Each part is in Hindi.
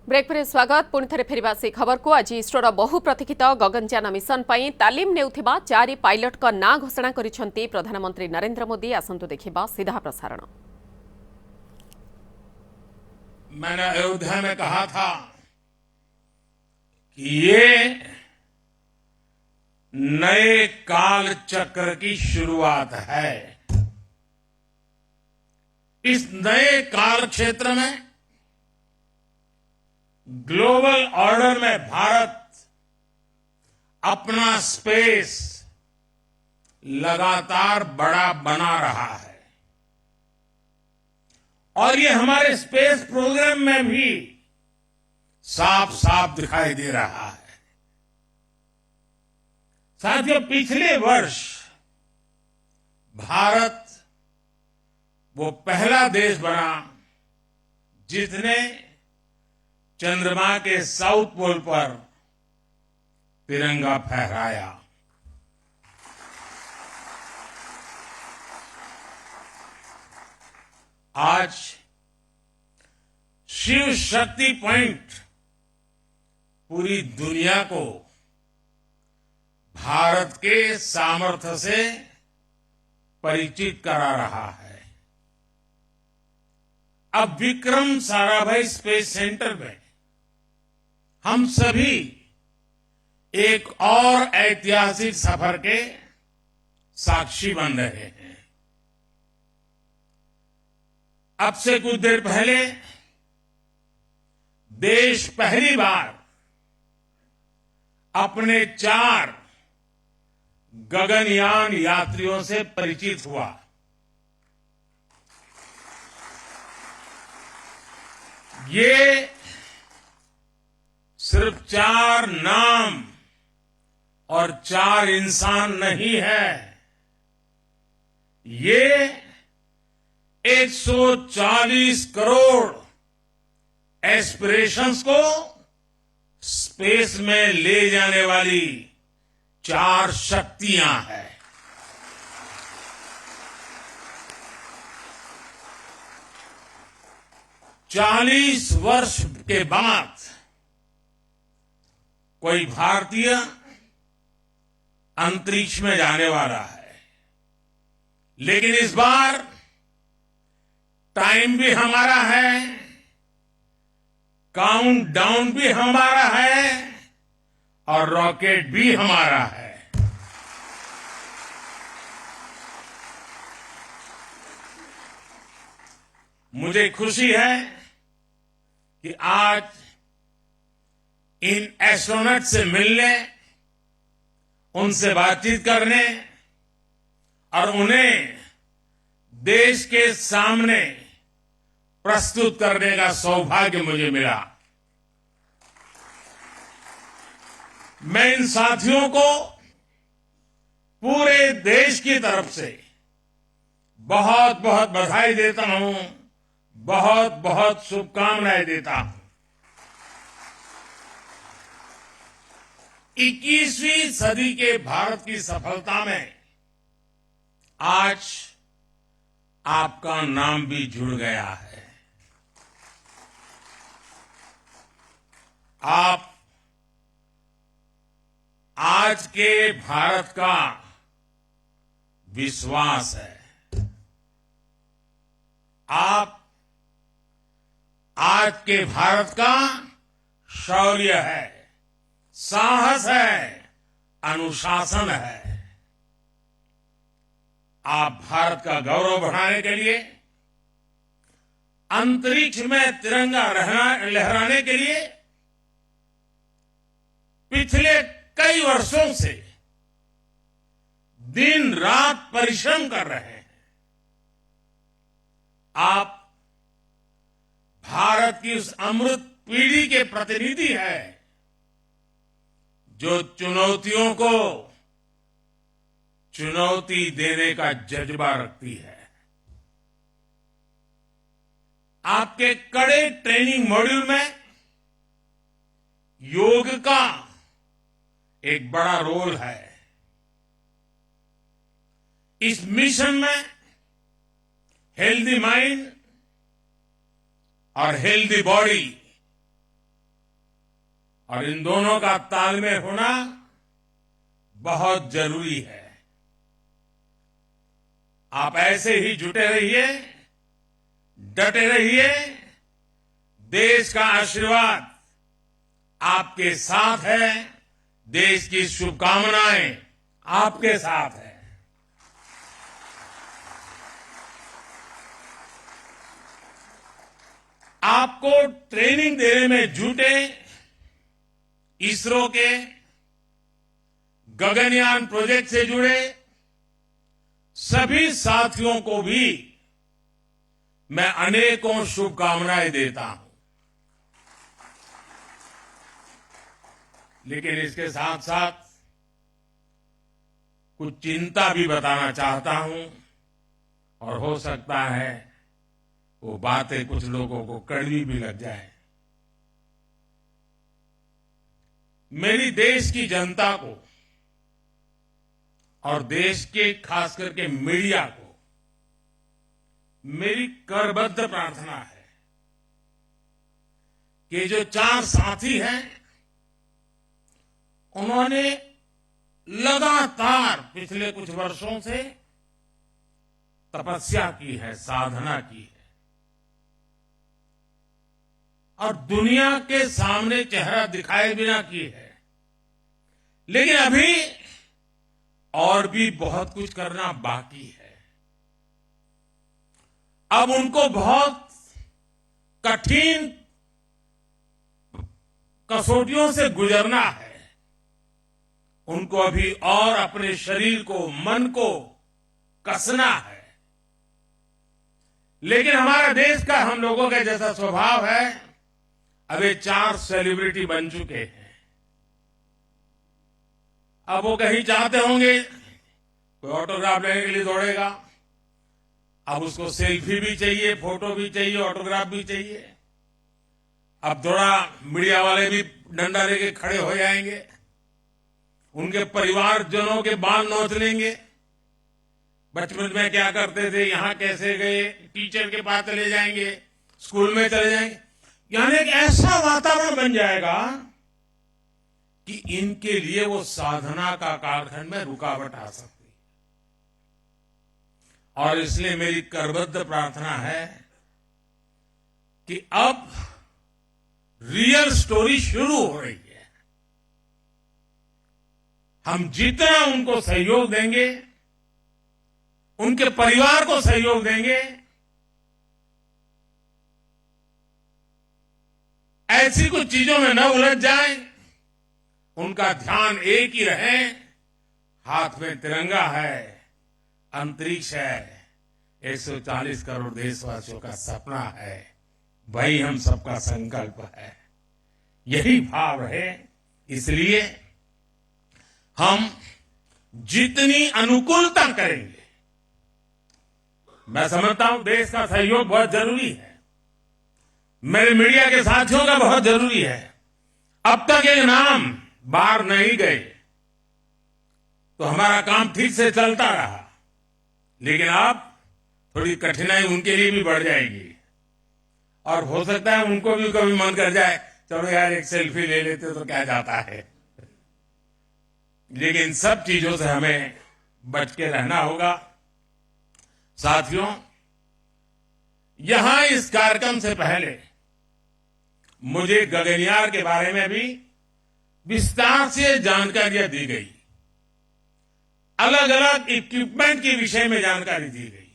ब्रेक पर स्वागत पुणी थे फेरिबा से खबर को। आज इसरोर बहु प्रतीक्षित गगनयान मिशन पर तालीम नेउथिबा 4 पायलट का ना घोषणा करिसेंती प्रधानमंत्री नरेंद्र मोदी। आसंतु देखिबा सीधा प्रसारण। मैंने अयोध्या में कहा था कि ये नए काल चक्र की शुरुआत है। इस नए काल क्षेत्र में ग्लोबल ऑर्डर में भारत अपना स्पेस लगातार बड़ा बना रहा है और ये हमारे स्पेस प्रोग्राम में भी साफ साफ दिखाई दे रहा है। साथियों, पिछले वर्ष भारत वो पहला देश बना जिसने चंद्रमा के साउथ पोल पर तिरंगा फहराया। आज शिव शक्ति पॉइंट पूरी दुनिया को भारत के सामर्थ्य से परिचित करा रहा है। अब विक्रम साराभाई स्पेस सेंटर में हम सभी एक और ऐतिहासिक सफर के साक्षी बन रहे हैं। अब से कुछ देर पहले देश पहली बार अपने 4 गगनयान यात्रियों से परिचित हुआ। ये सिर्फ 4 नाम और 4 इंसान नहीं है, ये 140 करोड़ एस्पिरेशंस को स्पेस में ले जाने वाली 4 शक्तियां हैं। चालीस वर्ष के बाद कोई भारतीय अंतरिक्ष में जाने वाला है, लेकिन इस बार टाइम भी हमारा है, काउंट डाउन भी हमारा है और रॉकेट भी हमारा है। मुझे खुशी है कि आज इन एस्ट्रोनॉट से मिलने, उनसे बातचीत करने और उन्हें देश के सामने प्रस्तुत करने का सौभाग्य मुझे मिला। मैं इन साथियों को पूरे देश की तरफ से बहुत बहुत बधाई देता हूं, बहुत बहुत शुभकामनाएं देता हूं। 21वीं सदी के भारत की सफलता में आज आपका नाम भी जुड़ गया है। आप आज के भारत का विश्वास है। आप आज के भारत का शौर्य है, साहस है, अनुशासन है। आप भारत का गौरव बढ़ाने के लिए, अंतरिक्ष में तिरंगा लहराने के लिए पिछले कई वर्षों से दिन रात परिश्रम कर रहे हैं। आप भारत की उस अमृत पीढ़ी के प्रतिनिधि हैं जो चुनौतियों को चुनौती देने का जज्बा रखती है। आपके कड़े ट्रेनिंग मॉड्यूल में योग का एक बड़ा रोल है। इस मिशन में हेल्दी माइंड और हेल्दी बॉडी और इन दोनों का तालमेल होना बहुत जरूरी है। आप ऐसे ही जुटे रहिए, डटे रहिए। देश का आशीर्वाद आपके साथ है। देश की शुभकामनाएं आपके साथ है। आपको ट्रेनिंग देने में जुटे इसरो के गगनयान प्रोजेक्ट से जुड़े सभी साथियों को भी मैं अनेकों शुभकामनाएं देता हूं। लेकिन इसके साथ साथ कुछ चिंता भी बताना चाहता हूं, और हो सकता है वो बातें कुछ लोगों को कड़वी भी लग जाए। मेरी देश की जनता को और देश के खास करके मीडिया को मेरी करबद्ध प्रार्थना है कि जो 4 साथी हैं, उन्होंने लगातार पिछले कुछ वर्षों से तपस्या की है, साधना की है, और दुनिया के सामने चेहरा दिखाए बिना की है। लेकिन अभी और भी बहुत कुछ करना बाकी है। अब उनको बहुत कठिन कसौटियों से गुजरना है। उनको अभी और अपने शरीर को, मन को कसना है। लेकिन हमारा देश का, हम लोगों का जैसा स्वभाव है, अब ये 4 सेलिब्रिटी बन चुके हैं। अब वो कहीं चाहते होंगे, कोई ऑटोग्राफ लेने के लिए दौड़ेगा। अब उसको सेल्फी भी चाहिए, फोटो भी चाहिए, ऑटोग्राफ भी चाहिए। अब थोड़ा मीडिया वाले भी डंडा लेके खड़े हो जाएंगे, उनके परिवारजनों के बाल नोच लेंगे। बचपन में क्या करते थे, यहां कैसे गए, टीचर के पास चले जाएंगे, स्कूल में चले जाएंगे। यानी एक ऐसा वातावरण बन जाएगा कि इनके लिए वो साधना का कालखंड में रुकावट आ सकती है। और इसलिए मेरी करबद्ध प्रार्थना है कि अब रियल स्टोरी शुरू हो रही है। हम जितना उनको सहयोग देंगे, उनके परिवार को सहयोग देंगे, ऐसी कुछ चीजों में न उलझ जाए, उनका ध्यान एक ही रहे, हाथ में तिरंगा है, अंतरिक्ष है, 140 करोड़ देशवासियों का सपना है, वही हम सबका संकल्प है। यही भाव रहे। इसलिए हम जितनी अनुकूलता करेंगे, मैं समझता हूं देश का सहयोग बहुत जरूरी है, मेरे मीडिया के साथियों का बहुत जरूरी है। अब तक एक नाम बाहर नहीं गए तो हमारा काम ठीक से चलता रहा, लेकिन अब थोड़ी कठिनाई उनके लिए भी बढ़ जाएगी, और हो सकता है उनको भी कभी मन कर जाए, चलो यार एक सेल्फी ले लेते तो क्या जाता है। लेकिन सब चीजों से हमें बच के रहना होगा। साथियों, यहां इस कार्यक्रम से पहले मुझे गगनयान के बारे में भी विस्तार से जानकारियां दी गई, अलग अलग इक्विपमेंट के विषय में जानकारी दी गई,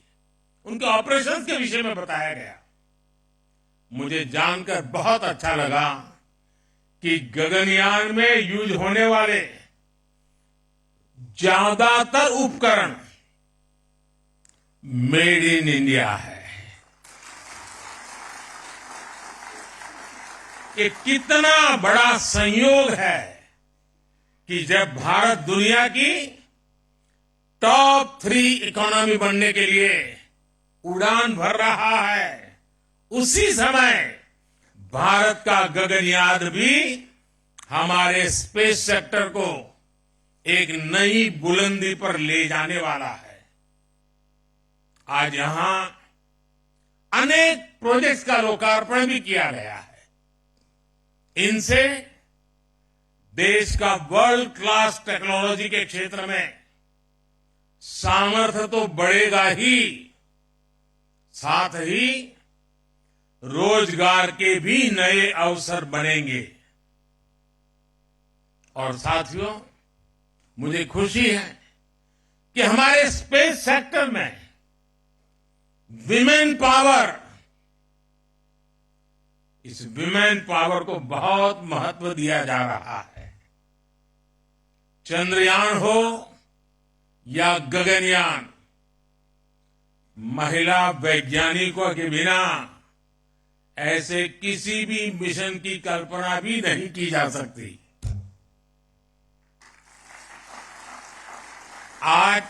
उनके ऑपरेशंस के विषय में बताया गया। मुझे जानकर बहुत अच्छा लगा कि गगनयान में यूज होने वाले ज्यादातर उपकरण मेड इन इंडिया है। ये कितना बड़ा संयोग है कि जब भारत दुनिया की टॉप 3 इकोनॉमी बनने के लिए उड़ान भर रहा है, उसी समय भारत का गगनयान भी हमारे स्पेस सेक्टर को एक नई बुलंदी पर ले जाने वाला है। आज यहां अनेक प्रोजेक्ट्स का लोकार्पण भी किया गया है। इनसे देश का वर्ल्ड क्लास टेक्नोलॉजी के क्षेत्र में सामर्थ्य तो बढ़ेगा ही, साथ ही रोजगार के भी नए अवसर बनेंगे। और साथियों, मुझे खुशी है कि हमारे स्पेस सेक्टर में विमेन पावर, इस विमेन पावर को बहुत महत्व दिया जा रहा है। चंद्रयान हो या गगनयान, महिला वैज्ञानिकों के बिना ऐसे किसी भी मिशन की कल्पना भी नहीं की जा सकती। आज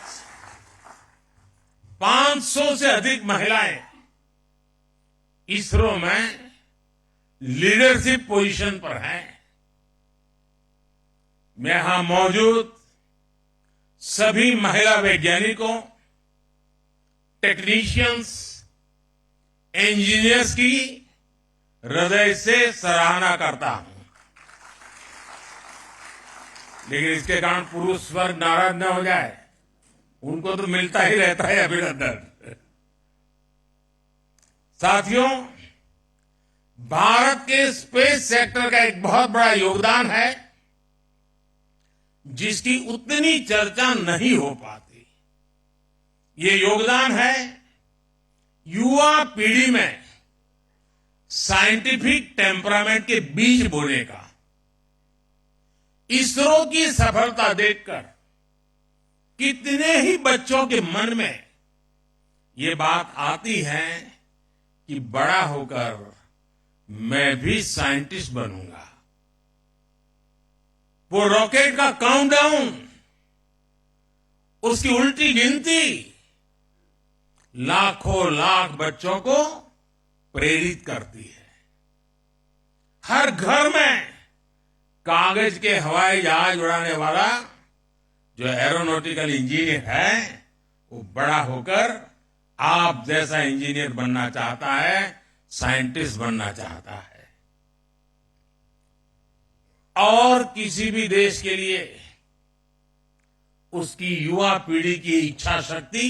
500 से अधिक महिलाएं इसरो में लीडरशिप पोजीशन पर हैं। मैं यहां मौजूद सभी महिला वैज्ञानिकों, टेक्नीशियंस, इंजीनियर्स की हृदय से सराहना करता हूं। लेकिन इसके कारण पुरुष वर्ग नाराज न हो जाए, उनको तो मिलता ही रहता है अभिनंदन। साथियों, भारत के स्पेस सेक्टर का एक बहुत बड़ा योगदान है जिसकी उतनी चर्चा नहीं हो पाती। ये योगदान है युवा पीढ़ी में साइंटिफिक टेम्परामेंट के बीज बोने का। इसरो की सफलता देखकर कितने ही बच्चों के मन में ये बात आती है कि बड़ा होकर मैं भी साइंटिस्ट बनूंगा। वो रॉकेट का काउंटडाउन, उसकी उल्टी गिनती लाखों लाख बच्चों को प्रेरित करती है। हर घर में कागज के हवाई जहाज उड़ाने वाला जो एरोनॉटिकल इंजीनियर है, वो बड़ा होकर आप जैसा इंजीनियर बनना चाहता है, साइंटिस्ट बनना चाहता है। और किसी भी देश के लिए उसकी युवा पीढ़ी की इच्छा शक्ति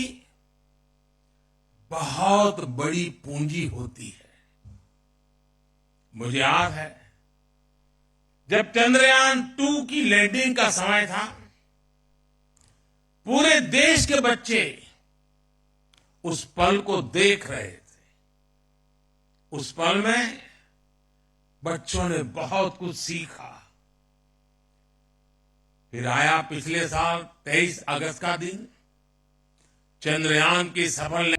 बहुत बड़ी पूंजी होती है। मुझे याद है जब चंद्रयान 2 की लैंडिंग का समय था, पूरे देश के बच्चे उस पल को देख रहे थे। उस पल में बच्चों ने बहुत कुछ सीखा। फिर आया पिछले साल 23 अगस्त का दिन, चंद्रयान की सफल